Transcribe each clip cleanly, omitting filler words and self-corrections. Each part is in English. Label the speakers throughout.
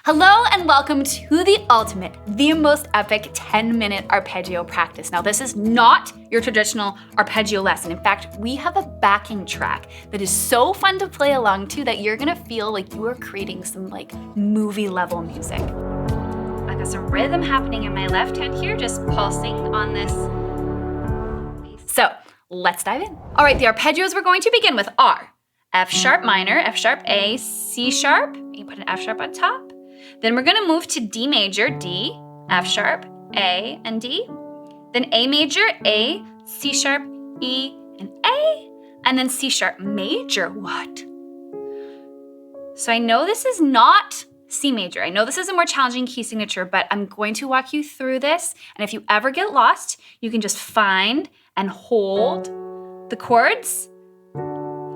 Speaker 1: Hello and welcome to the ultimate, the most epic 10-minute arpeggio practice. Now this is not your traditional arpeggio lesson. In fact, we have a backing track that is so fun to play along to that you're gonna feel like you are creating some movie level music. I've got some rhythm happening in my left hand here, just pulsing on this. So let's dive in. All right, the arpeggios we're going to begin with are F sharp minor, F sharp A, C sharp, you put an F sharp on top. Then we're gonna move to D major, D, F sharp, A, and D. Then A major, A, C sharp, E, and A. And then C sharp major, what? So I know this is not C major. I know this is a more challenging key signature, but I'm going to walk you through this. And if you ever get lost, you can just find and hold the chords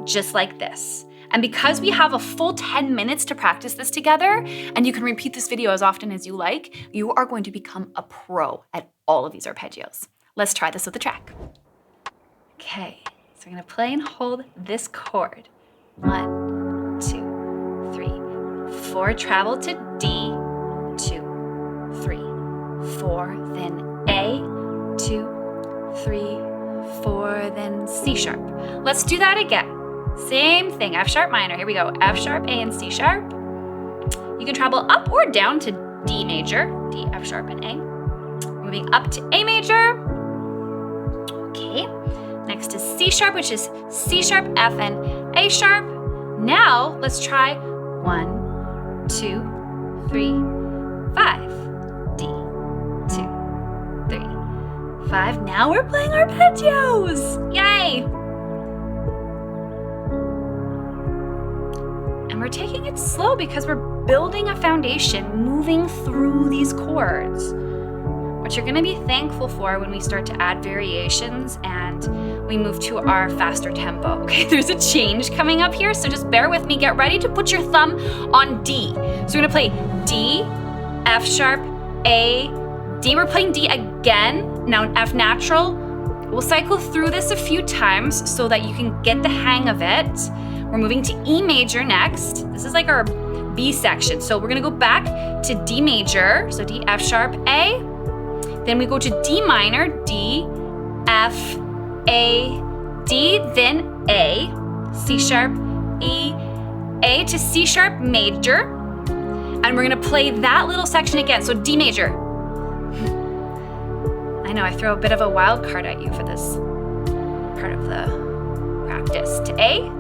Speaker 1: just like this. And because we have a full 10 minutes to practice this together, and you can repeat this video as often as you like, you are going to become a pro at all of these arpeggios. Let's try this with the track. Okay, so we're gonna play and hold this chord. 1, 2, 3, 4, travel to D, 2, 3, 4, then A, 2, 3, 4, then C sharp. Let's do that again. Same thing, F sharp minor. Here we go, F sharp, A, and C sharp. You can travel up or down to D major, D, F sharp, and A. Moving up to A major. Okay, next is C sharp, which is C sharp, F, and A sharp. Now, let's try 1, 2, 3, 5. D, 2, 3, 5. Now we're playing arpeggios. Yay! We're taking it slow because we're building a foundation, moving through these chords. What you're gonna be thankful for when we start to add variations and we move to our faster tempo. Okay, there's a change coming up here, so just bear with me. Get ready to put your thumb on D. So we're gonna play D, F sharp, A, D. We're playing D again. Now F natural. We'll cycle through this a few times so that you can get the hang of it. We're moving to E major next. This is like our B section. So we're gonna go back to D major. So D, F sharp, A. Then we go to D minor, D, F, A, D, then A, C sharp, E, A to C sharp major. And we're gonna play that little section again. So D major. I know I throw a bit of a wild card at you for this part of the practice. To A,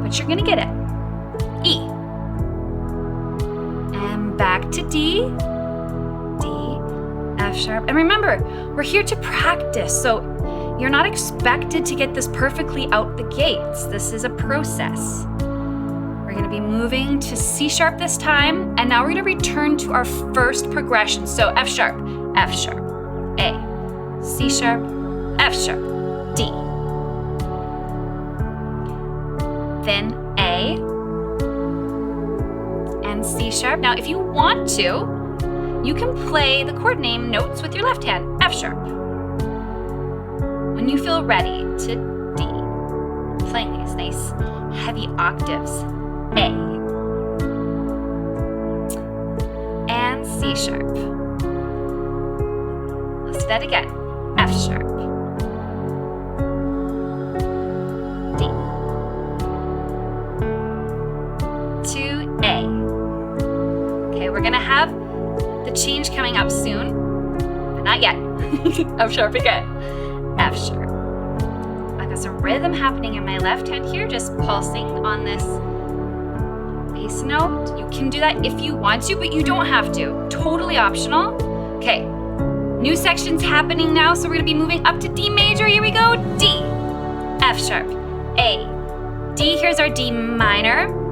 Speaker 1: but you're gonna get it. E. And back to D, D, F sharp. And remember, we're here to practice, so you're not expected to get this perfectly out the gates. This is a process. We're gonna be moving to C sharp this time, and now we're gonna return to our first progression. So F sharp, A, C sharp, F sharp, D. Then A, and C sharp. Now, if you want to, you can play the chord name notes with your left hand, F sharp. When you feel ready to D, playing these nice heavy octaves, A, and C sharp. Let's do that again, F sharp, D, to A. Okay, we're gonna have the change coming up soon, but not yet. F sharp again, F sharp. I've got some rhythm happening in my left hand here, just pulsing on this bass note. You can do that if you want to, but you don't have to. Totally optional. Okay, new section's happening now, so we're gonna be moving up to D major. Here we go, D, F sharp, A, D. Here's our D minor.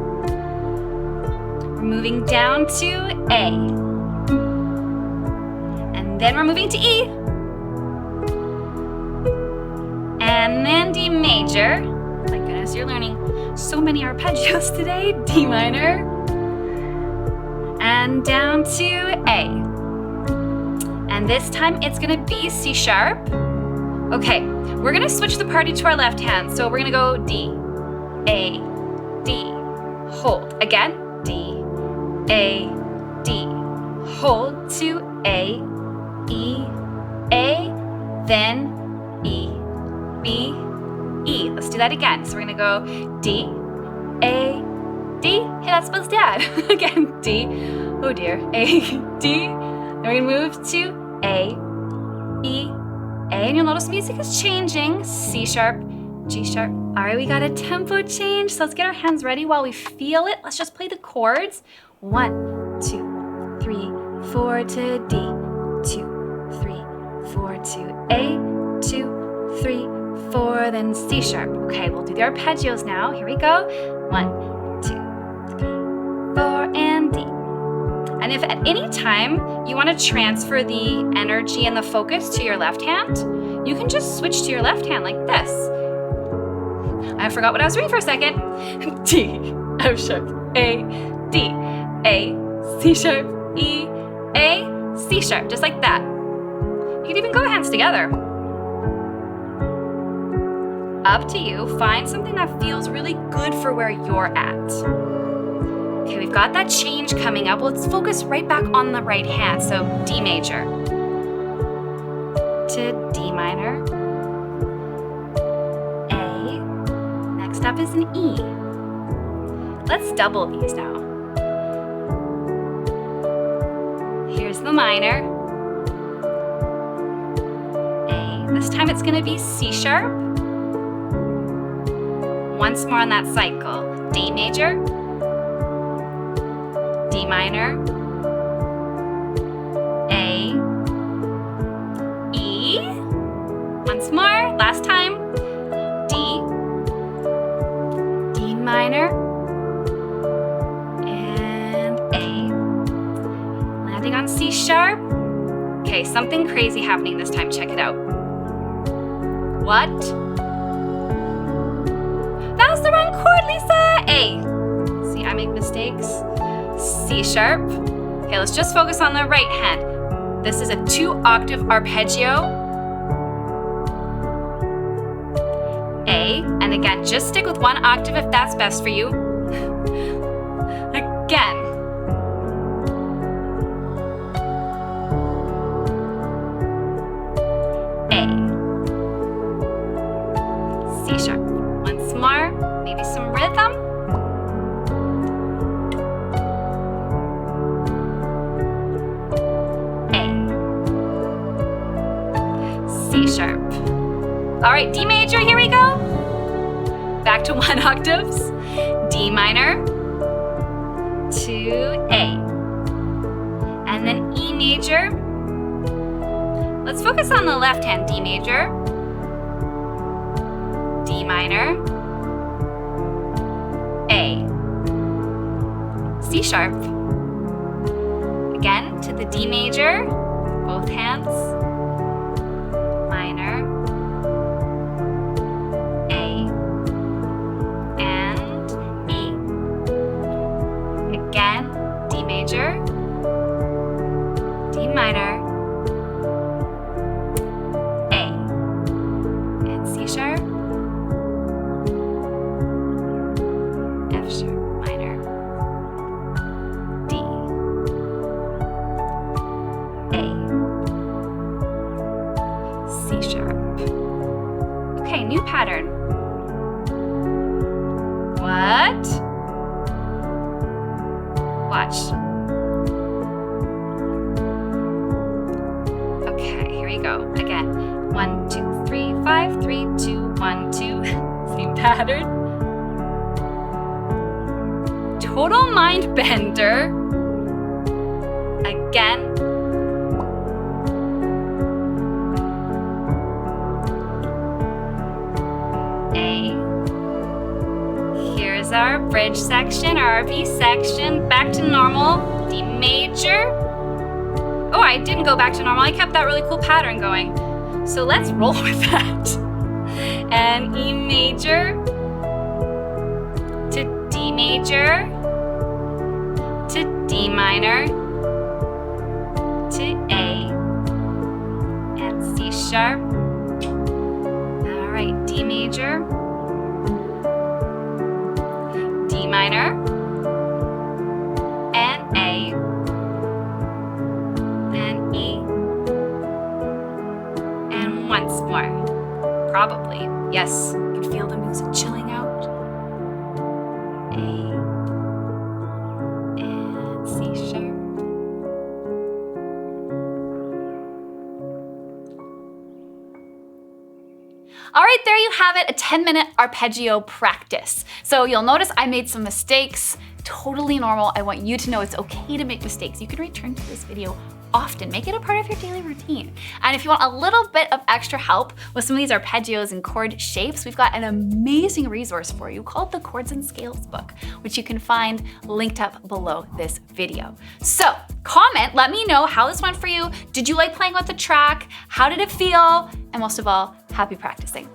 Speaker 1: We're moving down to A. And then we're moving to E. And then D major. My goodness, you're learning so many arpeggios today. D minor. And down to A. And this time it's gonna be C sharp. Okay, we're gonna switch the party to our left hand. So we're gonna go D, A, D, hold. Again, D, A, D. Hold to A, E, A, then E, B, E. Let's do that again. So we're gonna go D, A, D. Hey, that spells dad. Again, D. Oh dear. A, D. Then we're gonna move to A, E, A. And you'll notice music is changing. C sharp, G sharp. All right, we got a tempo change. So let's get our hands ready while we feel it. Let's just play the chords. 1, 2, 3, 4 to D. 2, 3, 4 to A. 2, 3, 4, then C sharp. Okay, we'll do the arpeggios now. Here we go. 1, 2, 3, 4, and D. And if at any time you want to transfer the energy and the focus to your left hand, you can just switch to your left hand like this. I forgot what I was doing for a second. D, F sharp, A, D, A, C sharp, E, A, C sharp, just like that. You can even go hands together. Up to you, find something that feels really good for where you're at. Okay, we've got that change coming up. Let's focus right back on the right hand. So D major to D minor, A, next up is an E. Let's double these now. Here's the minor, A, this time it's gonna be C sharp. Once more on that cycle. D major, D minor, A, E. Once more, last time. D, D minor, and A. Landing on C sharp. Okay, something crazy happening this time. Check it out. What? That was the wrong chord, Lisa! A. See, I make mistakes. C sharp. Okay, let's just focus on the right hand. This is a 2-octave arpeggio. A, and again, just stick with 1 octave if that's best for you. Again. A. C sharp. Once more, maybe some rhythm. C sharp. All right, D major, here we go. Back to 1 octaves. D minor to A. And then E major. Let's focus on the left hand. D major, D minor, A, C sharp. Again to the D major, both hands. Minor, A, and E. Again, D major, D minor, A, and C sharp, F sharp minor, D, A, C sharp. Okay, new pattern. What? Watch. Okay, here we go. Again. 1, 2, 3, 5, 3, 2, 1, 2. Same pattern. Total mind bender. Again. Here's our bridge section, our RB section. Back to normal, D major. Oh, I didn't go back to normal. I kept that really cool pattern going. So let's roll with that. And E major to D major to D minor to A and C sharp. All right, D major, D minor, and A, probably. Yes, you can feel the music chilling out. A and C sharp. All right, there you have it, a 10-minute arpeggio practice. So you'll notice I made some mistakes, totally normal. I want you to know it's okay to make mistakes. You can return to this video often. Make it a part of your daily routine. And if you want a little bit of extra help with some of these arpeggios and chord shapes, we've got an amazing resource for you called the Chords and Scales book, which you can find linked up below this video. So comment, let me know how this went for you. Did you like playing with the track? How did it feel? And most of all, happy practicing.